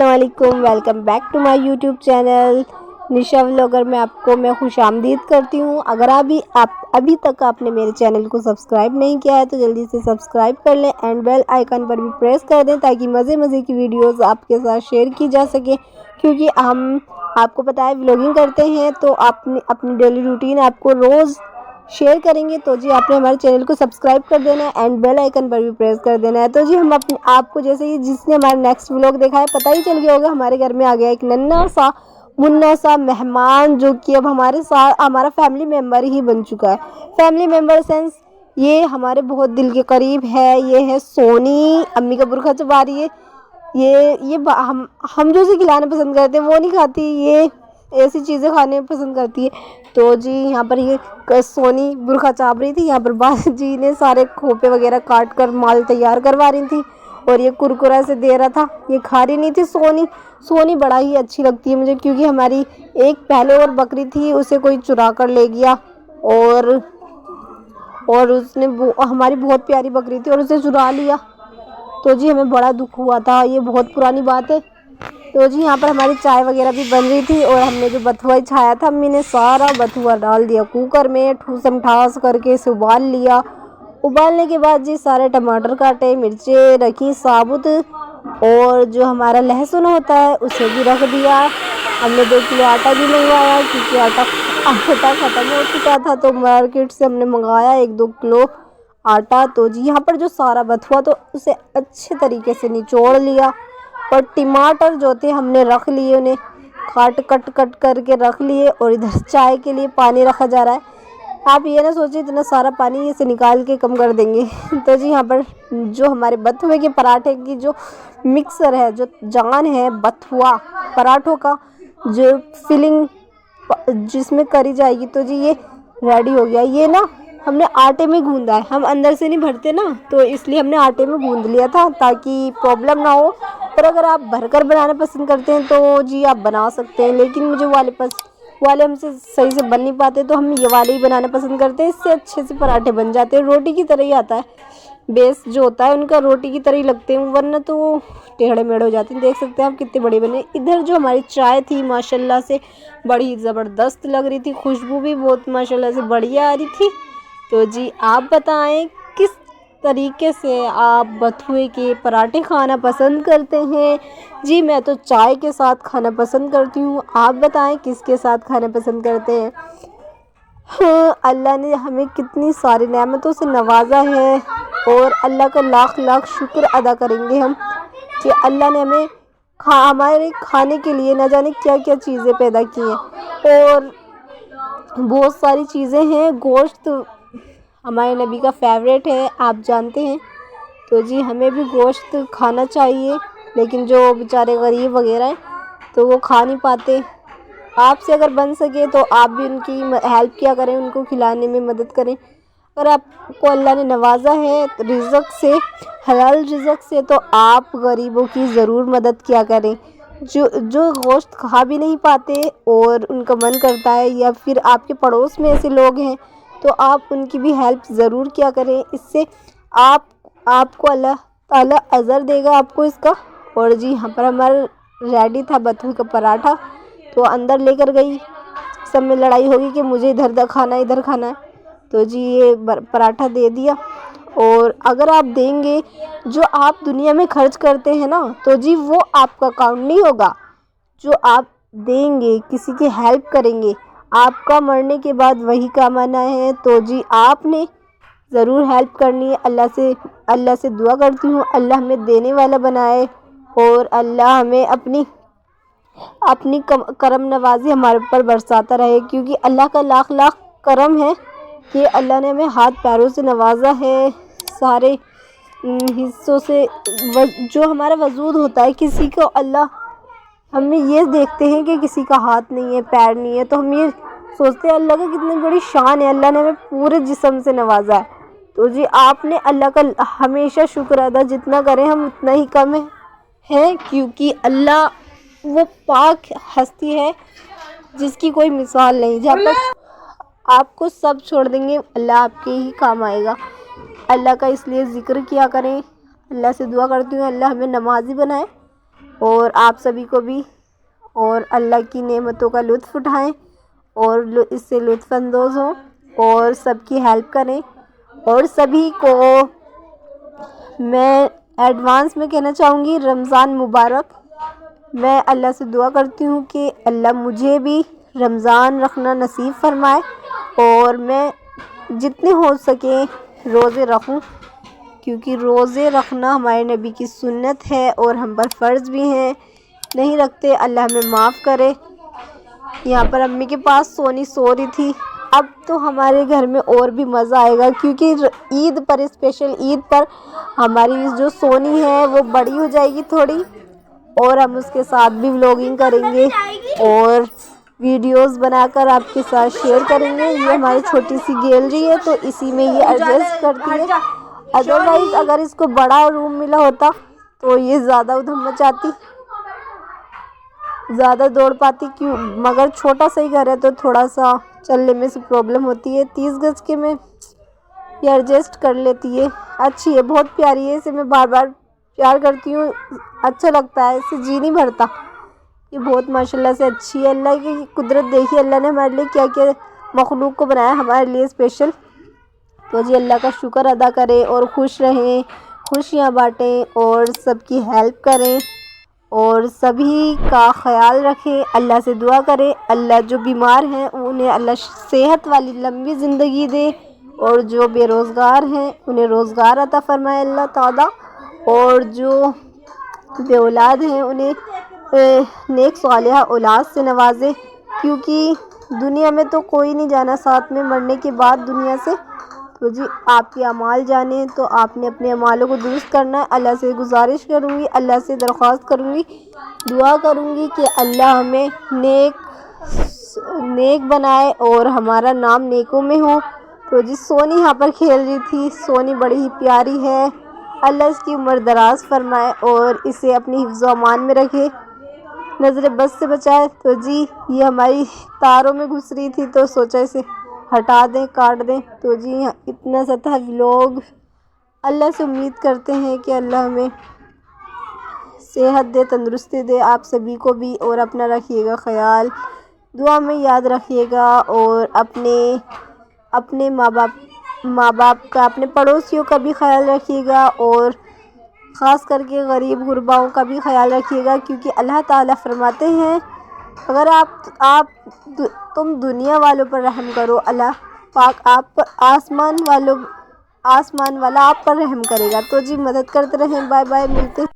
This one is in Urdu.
السلام علیکم، welcome back to my YouTube channel Nisha vlogger میں آپ کو خوش آمدید کرتی ہوں۔ اگر ابھی تک آپ نے میرے چینل کو سبسکرائب نہیں کیا ہے تو جلدی سے سبسکرائب کر لیں اینڈ بیل آئیکن پر بھی پریس کر دیں تاکہ مزے کی ویڈیوز آپ کے ساتھ شیئر کی جا سکے، کیونکہ ہم آپ کو پتہ ہے ولاگنگ کرتے ہیں تو اپنی ڈیلی روٹین آپ کو روز شیئر کریں گے۔ تو آپ نے ہمارے چینل کو سبسکرائب کر دینا ہے اینڈ بیل آئیکن پر بھی پریس کر دینا ہے۔ تو ہم آپ کو جیسے ہی جس نے ہمارا نیکسٹ ولاگ دیکھا ہے پتہ ہی چل گیا ہوگا، ہمارے گھر میں آ گیا ایک ننھا سا منا سا مہمان، جو کہ اب ہمارے ساتھ ہمارا فیملی ممبر ہی بن چکا ہے۔ فیملی ممبر سینس یہ ہمارے بہت دل کے قریب ہے۔ یہ ہے سونی، امی کا برقع چبا رہی ہے۔ یہ ہم جو اسے کھلانا پسند کرتے ہیں وہ نہیں کھاتی، یہ ایسی چیزیں کھانے پسند کرتی ہے۔ تو یہاں پر یہ سونی برقع چاپ رہی تھی، یہاں پر باجی نے سارے کھوپے وغیرہ کاٹ کر مال تیار کروا رہی تھی اور یہ کرکرا سے دے رہا تھا، یہ کھا رہی نہیں تھی۔ سونی بڑا ہی اچھی لگتی ہے مجھے، کیونکہ ہماری ایک پہلے اور بکری تھی، اسے کوئی چرا کر لے گیا اور اس نے ہماری بہت پیاری بکری تھی اور اسے چرا لیا۔ تو ہمیں بڑا دکھ ہوا تھا، یہ بہت پرانی بات ہے۔ تو یہاں پر ہماری چائے وغیرہ بھی بن رہی تھی اور ہم نے جو بتھوا چھایا تھا، امی نے سارا بتھوا ڈال دیا کوکر میں، ٹھوسم ٹھاس کر کے اسے ابال لیا۔ ابالنے کے بعد سارے ٹماٹر کاٹے، مرچیں رکھی ثابت، اور جو ہمارا لہسن ہوتا ہے اسے بھی رکھ دیا۔ ہم نے 2 کلو آٹا بھی منگوایا، کیونکہ آٹا ختم ہو چکا تھا، تو مارکیٹ سے ہم نے منگایا 1-2 کلو آٹا۔ تو یہاں پر جو سارا بتھوا تو اسے اچھے طریقے سے نچوڑ لیا، اور ٹماٹر جو تھے ہم نے رکھ لیے، انہیں کٹ کر کے رکھ لیے، اور ادھر چائے کے لیے پانی رکھا جا رہا ہے۔ آپ یہ نہ سوچیں اتنا سارا پانی اسے نکال کے کم کر دیں گے۔ تو یہاں پر جو ہمارے بتھوے کے پراٹھے کی جو مکسر ہے، جو جان ہے بتھوا پراٹھوں کا، جو فلنگ جس میں کری جائے گی، تو یہ ریڈی ہو گیا۔ یہ نا ہم نے آٹے میں گوندا ہے، ہم اندر سے نہیں بھرتے نا، تو اس لیے ہم نے آٹے میں گوند لیا تھا تاکہ پرابلم نہ ہو۔ اور اگر آپ بھر کر بنانا پسند کرتے ہیں تو آپ بنا سکتے ہیں، لیکن مجھے والے ہم سے صحیح سے بن نہیں پاتے، تو ہم یہ والے ہی بنانا پسند کرتے ہیں۔ اس سے اچھے سے پراٹھے بن جاتے ہیں، روٹی کی طرح ہی آتا ہے، بیس جو ہوتا ہے ان کا روٹی کی طرح ہی لگتے ہیں، ورنہ تو وہ ٹیڑھے میڑھے ہو جاتے ہیں۔ دیکھ سکتے ہیں آپ کتنے بڑے بنے۔ ادھر جو ہماری چائے تھی ماشاءاللہ سے بڑی زبردست لگ رہی تھی، خوشبو بھی بہت ماشاءاللہ سے بڑھیا آ رہی تھی۔ تو آپ بتائیں کس طریقے سے آپ بتھوے کے پراٹھے کھانا پسند کرتے ہیں؟ میں تو چائے کے ساتھ کھانا پسند کرتی ہوں، آپ بتائیں کس کے ساتھ کھانا پسند کرتے ہیں؟ اللہ نے ہمیں کتنی ساری نعمتوں سے نوازا ہے، اور اللہ کا لاکھ شکر ادا کریں گے ہم کہ اللہ نے ہمارے کھانے کے لیے نہ جانے کیا چیزیں پیدا کی ہیں، اور بہت ساری چیزیں ہیں۔ گوشت ہمارے نبی کا فیوریٹ ہے، آپ جانتے ہیں۔ تو ہمیں بھی گوشت کھانا چاہیے، لیکن جو بیچارے غریب وغیرہ ہیں تو وہ کھا نہیں پاتے۔ آپ سے اگر بن سکے تو آپ بھی ان کی ہیلپ کیا کریں، ان کو کھلانے میں مدد کریں۔ اگر آپ کو اللہ نے نوازا ہے رزق سے، حلال رزق سے، تو آپ غریبوں کی ضرور مدد کیا کریں۔ جو گوشت کھا بھی نہیں پاتے اور ان کا من کرتا ہے، یا پھر آپ کے پڑوس میں ایسے لوگ ہیں تو آپ ان کی بھی ہیلپ ضرور کیا کریں۔ اس سے آپ کو اللہ تعالیٰ اجر دے گا آپ کو اس کا۔ اور یہاں پر ہمارا ریڈی تھا بتھوے کا پراٹھا، تو اندر لے کر گئی، سب میں لڑائی ہوگی کہ مجھے ادھر کھانا ہے ادھر کھانا ہے۔ تو یہ پراٹھا دے دیا۔ اور اگر آپ دیں گے، جو آپ دنیا میں خرچ کرتے ہیں نا، تو وہ آپ کا کاؤنٹ نہیں ہوگا۔ جو آپ دیں گے، کسی کی ہیلپ کریں گے، آپ کا مرنے کے بعد وہی کام آنا ہے۔ تو آپ نے ضرور ہیلپ کرنی ہے۔ اللہ سے دعا کرتی ہوں اللہ ہمیں دینے والا بنائے، اور اللہ ہمیں اپنی کرم نوازی ہمارے اوپر برساتا رہے، کیونکہ اللہ کا لاکھ کرم ہے کہ اللہ نے ہمیں ہاتھ پیروں سے نوازا ہے، سارے حصوں سے۔ جو ہمارا وجود ہوتا ہے، کسی کو ہم یہ دیکھتے ہیں کہ کسی کا ہاتھ نہیں ہے، پیر نہیں ہے، تو ہم یہ سوچتے ہیں اللہ کا کتنی بڑی شان ہے، اللہ نے ہمیں پورے جسم سے نوازا ہے۔ تو آپ نے اللہ کا ہمیشہ شکر ادا جتنا کریں ہم اتنا ہی کم ہے، کیونکہ اللہ وہ پاک ہستی ہے جس کی کوئی مثال نہیں۔ جب تک آپ کو سب چھوڑ دیں گے، اللہ آپ کے ہی کام آئے گا۔ اللہ کا اس لیے ذکر کیا کریں۔ اللہ سے دعا کرتی ہوں اللہ ہمیں نمازی بنائے، اور آپ سبھی کو بھی، اور اللہ کی نعمتوں کا لطف اٹھائیں اور اس سے لطف اندوز ہوں اور سب کی ہیلپ کریں. اور سبھی کو میں ایڈوانس میں کہنا چاہوں گی رمضان مبارک. میں اللہ سے دعا کرتی ہوں کہ اللہ مجھے بھی رمضان رکھنا نصیب فرمائے اور میں جتنے ہو سکے روزے رکھوں، کیونکہ روزے رکھنا ہمارے نبی کی سنت ہے اور ہم پر فرض بھی ہیں. نہیں رکھتے اللہ ہمیں معاف کرے. یہاں پر امی کے پاس سونی سو رہی تھی. اب تو ہمارے گھر میں اور بھی مزہ آئے گا، کیونکہ عید پر، اسپیشل عید پر ہماری جو سونی ہے وہ بڑی ہو جائے گی تھوڑی، اور ہم اس کے ساتھ بھی ولاگنگ کریں گے اور ویڈیوز بنا کر آپ کے ساتھ شیئر کریں گے. یہ ہماری چھوٹی سی گیلری ہے تو اسی میں یہ ایڈجسٹ کرتی ہے. ادروائز اگر اس کو بڑا روم ملا ہوتا تو یہ زیادہ ادھم مچاتی، زیادہ دوڑ پاتی. کیوں؟ مگر چھوٹا سا ہی گھر ہے تو تھوڑا سا چلنے میں سے پرابلم ہوتی ہے. 30 گز کے میں یہ ایڈجسٹ کر لیتی ہے. اچھی ہے، بہت پیاری ہے. اسے میں بار بار پیار کرتی ہوں، اچھا لگتا ہے، اسے جی نہیں بھرتا. یہ بہت ماشاءاللہ سے اچھی ہے. اللہ کی قدرت دیکھیے، اللہ نے ہمارے لیے کیا کیا مخلوق کو بنایا ہمارے لیے اسپیشل. تو جی اللہ کا شکر ادا کریں اور خوش رہیں، خوشیاں بانٹیں اور سب کی ہیلپ کریں اور سبھی کا خیال رکھیں. اللہ سے دعا کریں اللہ جو بیمار ہیں انہیں اللہ صحت والی لمبی زندگی دے، اور جو بے روزگار ہیں انہیں روزگار عطا فرمائے اللہ تعالیٰ، اور جو بے اولاد ہیں انہیں نیک صالحہ اولاد سے نوازے. کیونکہ دنیا میں تو کوئی نہیں جانا ساتھ میں مرنے کے بعد دنیا سے. تو جی آپ کے اعمال جانیں تو آپ نے اپنے اعمالوں کو درست کرنا ہے. اللہ سے گزارش کروں گی، اللہ سے درخواست کروں گی، دعا کروں گی کہ اللہ ہمیں نیک بنائے اور ہمارا نام نیکوں میں ہو. تو جی سونی یہاں پر کھیل رہی تھی. سونی بڑی ہی پیاری ہے. اللہ اس کی عمر دراز فرمائے اور اسے اپنی حفظ و امان میں رکھے، نظر بد سے بچائے. تو جی یہ ہماری تاروں میں گھس رہی تھی تو سوچا اسے ہٹا دیں، کاٹ دیں. تو جی اتنا سا تھا ولاگ. اللہ سے امید کرتے ہیں کہ اللہ ہمیں صحت دے، تندرستی دے، آپ سبھی کو بھی. اور اپنا رکھیے گا خیال، دعا میں یاد رکھیے گا، اور اپنے ماں باپ کا، اپنے پڑوسیوں کا بھی خیال رکھیے گا، اور خاص کر کے غریب غرباؤں کا بھی خیال رکھیے گا. کیونکہ اللہ تعالیٰ فرماتے ہیں اگر تم دنیا والوں پر رحم کرو، اللہ پاک آپ پر آسمان والا آپ پر رحم کرے گا. تو جی مدد کرتے رہیں. بائے بائے، ملتے ہیں.